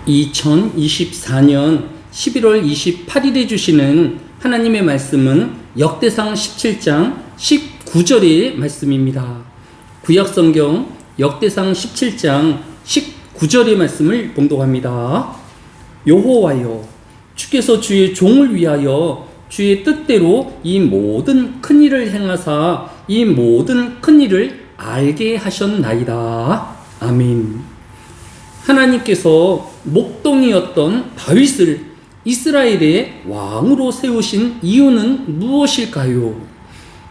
2024년 11월 28일에 주시는 하나님의 말씀은 역대상 17장 19절의 말씀입니다. 구약성경 역대상 17장 19절의 말씀을 봉독합니다. 여호와여, 주께서 주의 종을 위하여 주의 뜻대로 이 모든 큰 일을 행하사 이 모든 큰 일을 알게 하셨나이다. 아멘. 하나님께서 목동이었던 다윗을 이스라엘의 왕으로 세우신 이유는 무엇일까요?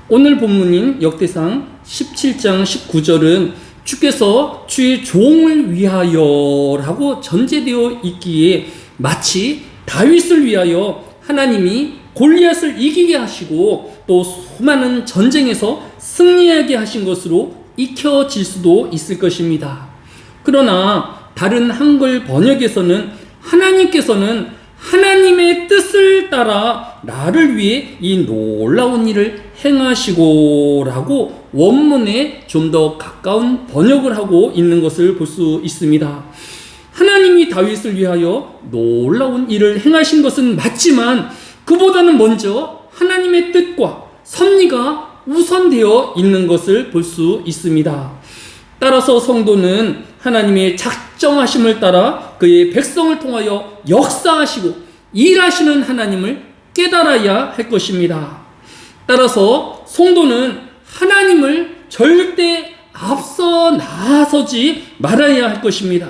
오늘 본문인 역대상 17장 19절은 주께서 주의 종을 위하여 라고 전제되어 있기에 마치 다윗을 위하여 하나님이 골리앗을 이기게 하시고 또 수많은 전쟁에서 승리하게 하신 것으로 익혀질 수도 있을 것입니다. 그러나 다른 한글 번역에서는 하나님께서는 하나님의 뜻을 따라 나를 위해 이 놀라운 일을 행하시고 라고 원문에 좀 더 가까운 번역을 하고 있는 것을 볼 수 있습니다. 하나님이 다윗을 위하여 놀라운 일을 행하신 것은 맞지만 그보다는 먼저 하나님의 뜻과 섭리가 우선되어 있는 것을 볼 수 있습니다. 따라서 성도는 하나님의 작정하심을 따라 그의 백성을 통하여 역사하시고 일하시는 하나님을 깨달아야 할 것입니다. 따라서 성도는 하나님을 절대 앞서 나서지 말아야 할 것입니다.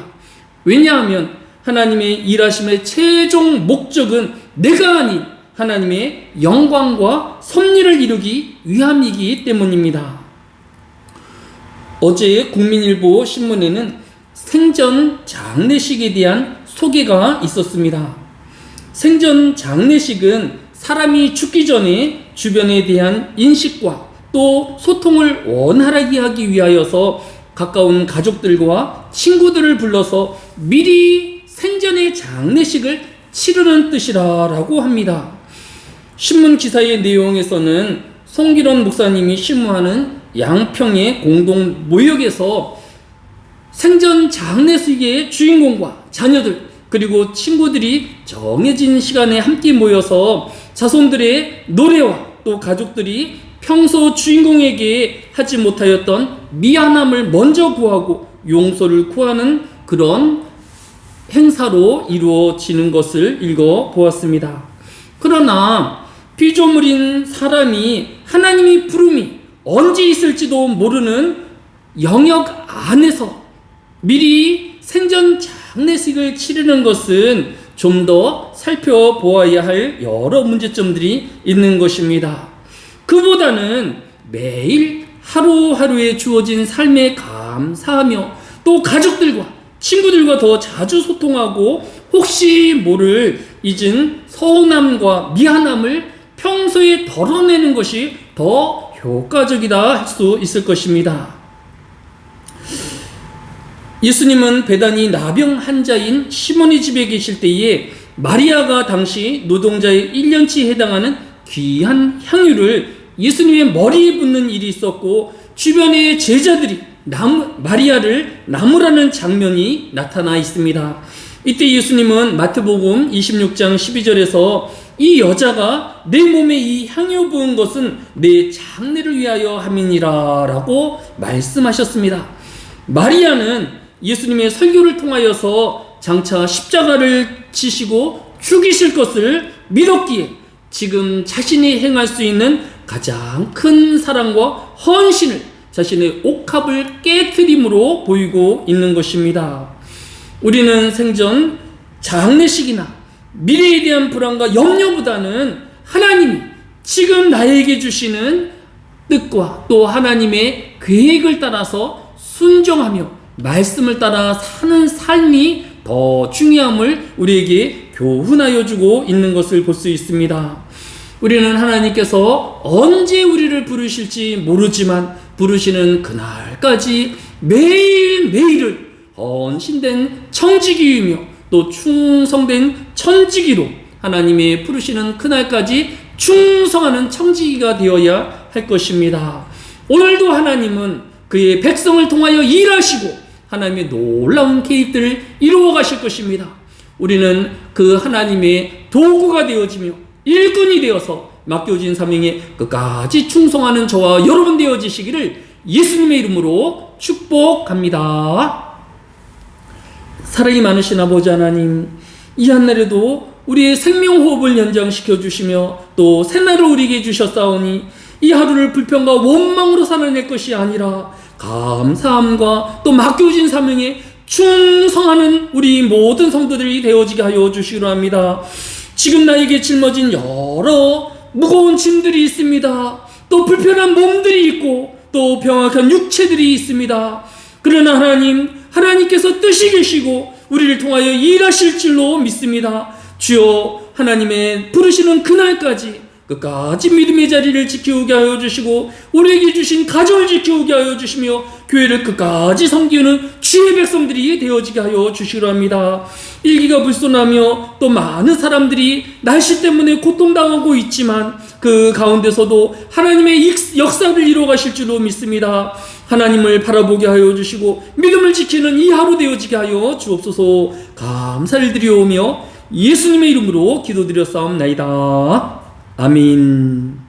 왜냐하면 하나님의 일하심의 최종 목적은 내가 아닌 하나님의 영광과 섭리를 이루기 위함이기 때문입니다. 어제 국민일보 신문에는 생전 장례식에 대한 소개가 있었습니다. 생전 장례식은 사람이 죽기 전에 주변에 대한 인식과 또 소통을 원활하게 하기 위하여서 가까운 가족들과 친구들을 불러서 미리 생전의 장례식을 치르는 뜻이라고 합니다. 신문 기사의 내용에서는 송기론 목사님이 신무하는 양평의 공동 모욕에서 생전 장례식의 주인공과 자녀들 그리고 친구들이 정해진 시간에 함께 모여서 자손들의 노래와 또 가족들이 평소 주인공에게 하지 못하였던 미안함을 먼저 구하고 용서를 구하는 그런 행사로 이루어지는 것을 읽어보았습니다. 그러나 피조물인 사람이 하나님의 부름이 언제 있을지도 모르는 영역 안에서 미리 생전 장례식을 치르는 것은 좀 더 살펴보아야 할 여러 문제점들이 있는 것입니다. 그보다는 매일 하루하루에 주어진 삶에 감사하며 또 가족들과 친구들과 더 자주 소통하고 혹시 모를 잊은 서운함과 미안함을 평소에 덜어내는 것이 더 효과적이다 할 수 있을 것입니다. 예수님은 배단위 나병 환자인 시몬의 집에 계실 때에 마리아가 당시 노동자의 1년치에 해당하는 귀한 향유를 예수님의 머리에 붓는 일이 있었고 주변의 제자들이 마리아를 나무라는 장면이 나타나 있습니다. 이때 예수님은 마태복음 26장 12절에서 이 여자가 내 몸에 이 향유 부은 것은 내 장례를 위하여 함이니라 라고 말씀하셨습니다. 마리아는 예수님의 설교를 통하여서 장차 십자가를 지시고 죽이실 것을 믿었기에 지금 자신이 행할 수 있는 가장 큰 사랑과 헌신을 자신의 옥합을 깨트림으로 보이고 있는 것입니다. 우리는 생전 장례식이나 미래에 대한 불안과 염려보다는 하나님이 지금 나에게 주시는 뜻과 또 하나님의 계획을 따라서 순종하며 말씀을 따라 사는 삶이 더 중요함을 우리에게 교훈하여 주고 있는 것을 볼 수 있습니다. 우리는 하나님께서 언제 우리를 부르실지 모르지만 부르시는 그날까지 매일매일을 헌신된 청지기이며 또 충성된 천지기로 하나님의 부르시는 그날까지 충성하는 청지기가 되어야 할 것입니다. 오늘도 하나님은 그의 백성을 통하여 일하시고 하나님의 놀라운 계획들을 이루어 가실 것입니다. 우리는 그 하나님의 도구가 되어지며 일꾼이 되어서 맡겨진 사명에 끝까지 충성하는 저와 여러분 되어지시기를 예수님의 이름으로 축복합니다. 사랑이 많으신 아버지 하나님, 이 한날에도 우리의 생명호흡을 연장시켜 주시며 또 새날을 우리에게 주셨사오니 이 하루를 불평과 원망으로 살아낼 것이 아니라 감사함과 또 맡겨진 사명에 충성하는 우리 모든 성도들이 되어지게 하여 주시기로 합니다. 지금 나에게 짊어진 여러 무거운 짐들이 있습니다. 또 불편한 몸들이 있고 또 병약한 육체들이 있습니다. 그러나 하나님께서 뜻이 계시고 우리를 통하여 일하실 줄로 믿습니다. 주여, 하나님의 부르시는 그날까지 끝까지 믿음의 자리를 지키게 하여 주시고 우리에게 주신 가정을 지키게 하여 주시며 교회를 끝까지 섬기는 주의 백성들이 되어지게 하여 주시기로 합니다. 일기가 불손하며 또 많은 사람들이 날씨 때문에 고통당하고 있지만 그 가운데서도 하나님의 역사를 이루어가실 줄로 믿습니다. 하나님을 바라보게 하여 주시고 믿음을 지키는 이 하루 되어지게 하여 주옵소서. 감사를 드리오며 예수님의 이름으로 기도드렸사옵나이다. 아멘.